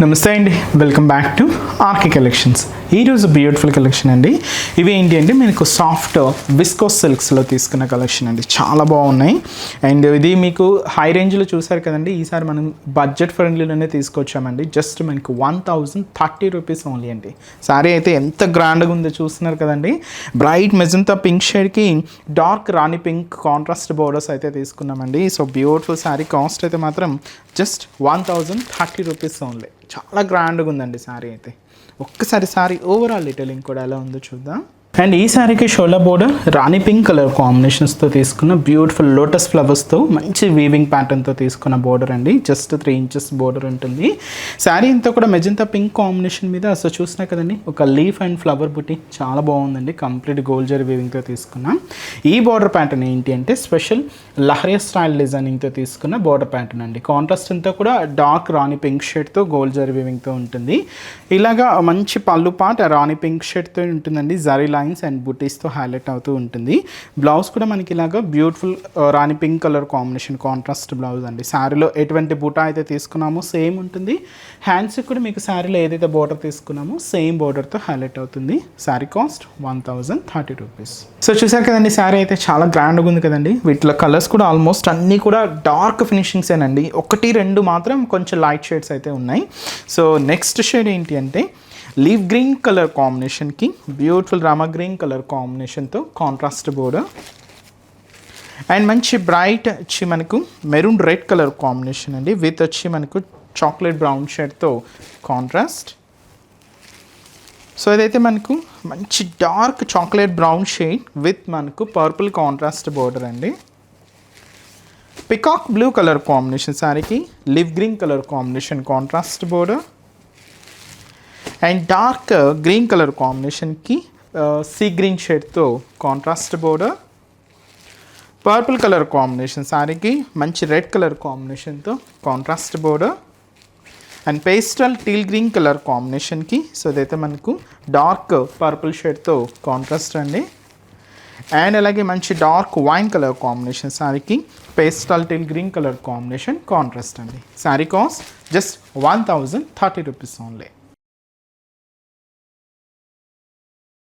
నమస్తే అండి, welcome back to RK Collections. ఈరోజు బ్యూటిఫుల్ కలెక్షన్ అండి. ఇవి ఏంటి అంటే మీకు సాఫ్ట్ విస్కోస్ సిల్క్స్లో తీసుకున్న కలెక్షన్ అండి. చాలా బాగున్నాయి. అండ్ ఇది మీకు హై రేంజ్లో చూసారు కదండి. ఈసారి మనం బడ్జెట్ ఫ్రెండ్లీలోనే తీసుకొచ్చామండి. జస్ట్ మనకు 1030 రూపీస్ ఓన్లీ అండి. శారీ అయితే ఎంత గ్రాండ్గా ఉందో చూస్తున్నారు కదండి. బ్రైట్ మెజంతా పింక్ షేడ్కి డార్క్ రాణి పింక్ కాంట్రాస్ట్ బోర్డర్స్ అయితే తీసుకున్నామండి. సో బ్యూటిఫుల్ శారీ కాస్ట్ అయితే మాత్రం జస్ట్ 1030 రూపీస్ ఓన్లీ. చాలా గ్రాండ్గా ఉందండి శారీ అయితే. ఒక్కసారి శారీ ఓవరాల్ డీటెయిలింగ్ కూడా ఎలా ఉందో చూద్దాం. అండ్ ఈ శారీకి షోల్డర్ బోర్డర్ రాణి పింక్ కలర్ కాంబినేషన్స్తో తీసుకున్న బ్యూటిఫుల్ లోటస్ ఫ్లవర్స్తో మంచి వీవింగ్ ప్యాటర్న్తో తీసుకున్న బోర్డర్ అండి. జస్ట్ 3 ఇంచెస్ బోర్డర్ ఉంటుంది. శారీ అంతా కూడా మెజంతా పింక్ కాంబినేషన్ మీద సో చూసినా కదండి ఒక లీఫ్ అండ్ ఫ్లవర్ బుట్టి చాలా బాగుందండి. కంప్లీట్ గోల్డ్ జరీ వీవింగ్తో తీసుకున్నాం. ఈ బోర్డర్ ప్యాటర్న్ ఏంటి అంటే స్పెషల్ లహరియా స్టైల్ డిజైనింగ్తో తీసుకున్న బోర్డర్ ప్యాటర్న్ అండి. కాంట్రాస్ట్ అంతా కూడా డార్క్ రాణి పింక్ షేడ్తో గోల్డ్ జరీ వీవింగ్తో ఉంటుంది. ఇలాగా మంచి పళ్ళు పాట రాణి పింక్ షేడ్తో ఉంటుందండి. జరీ లైన్స్ అండ్ బుటీస్తో హైలైట్ అవుతూ ఉంటుంది. బ్లౌజ్ కూడా మనకి ఇలాగా beautiful rani pink colour combination contrast blouse అండి. శారీలో ఎటువంటి బుటా అయితే తీసుకున్నామో సేమ్ ఉంటుంది. హ్యాండ్స్కి కూడా మీకు శారీలో ఏదైతే బోర్డర్ తీసుకున్నామో సేమ్ బోర్డర్తో హైలైట్ అవుతుంది. Sari cost 1030 rupees. సో చూసారు కదండి, శారీ అయితే చాలా గ్రాండ్గా ఉంది కదండి. వీటిలో కలర్స్ కూడా ఆల్మోస్ట్ అన్నీ కూడా డార్క్ ఫినిషింగ్సేనండి. 1-2 మాత్రం కొంచెం లైట్ షేడ్స్ అయితే ఉన్నాయి. సో నెక్స్ట్ షేడ్ ఏంటి అంటే లీవ్ గ్రీన్ కలర్ కాంబినేషన్కి బ్యూటిఫుల్ రామా గ్రీన్ కలర్ కాంబినేషన్తో కాంట్రాస్ట్ బోర్డర్ అండ్ మంచి బ్రైట్ వచ్చి మనకు మెరూన్ రెడ్ కలర్ కాంబినేషన్ అండి. విత్ వచ్చి మనకు చాక్లెట్ బ్రౌన్ షేడ్తో కాంట్రాస్ట్. సో ఇదైతే మనకు మంచి dark chocolate brown shade with మనకు పర్పుల్ కాంట్రాస్ట్ బోర్డర్ అండి. పికాక్ బ్లూ కలర్ కాంబినేషన్ శారీకి leaf green colour combination contrast border and dark green colour కాంబినేషన్కి సీ గ్రీన్ షేడ్తో contrast border. Purple colour combination శారీకి మంచి రెడ్ కలర్ కాంబినేషన్తో contrast border and pastel teal green colour కాంబినేషన్కి so ఇదైతే మనకు dark purple షేడ్తో కాంట్రాస్ట్ అండి. అండ్ అలాగే మంచి డార్క్ వైన్ కలర్ కాంబినేషన్ శారీకి pastel teal green colour combination contrast అండి. Sari cost just 1030 rupees only.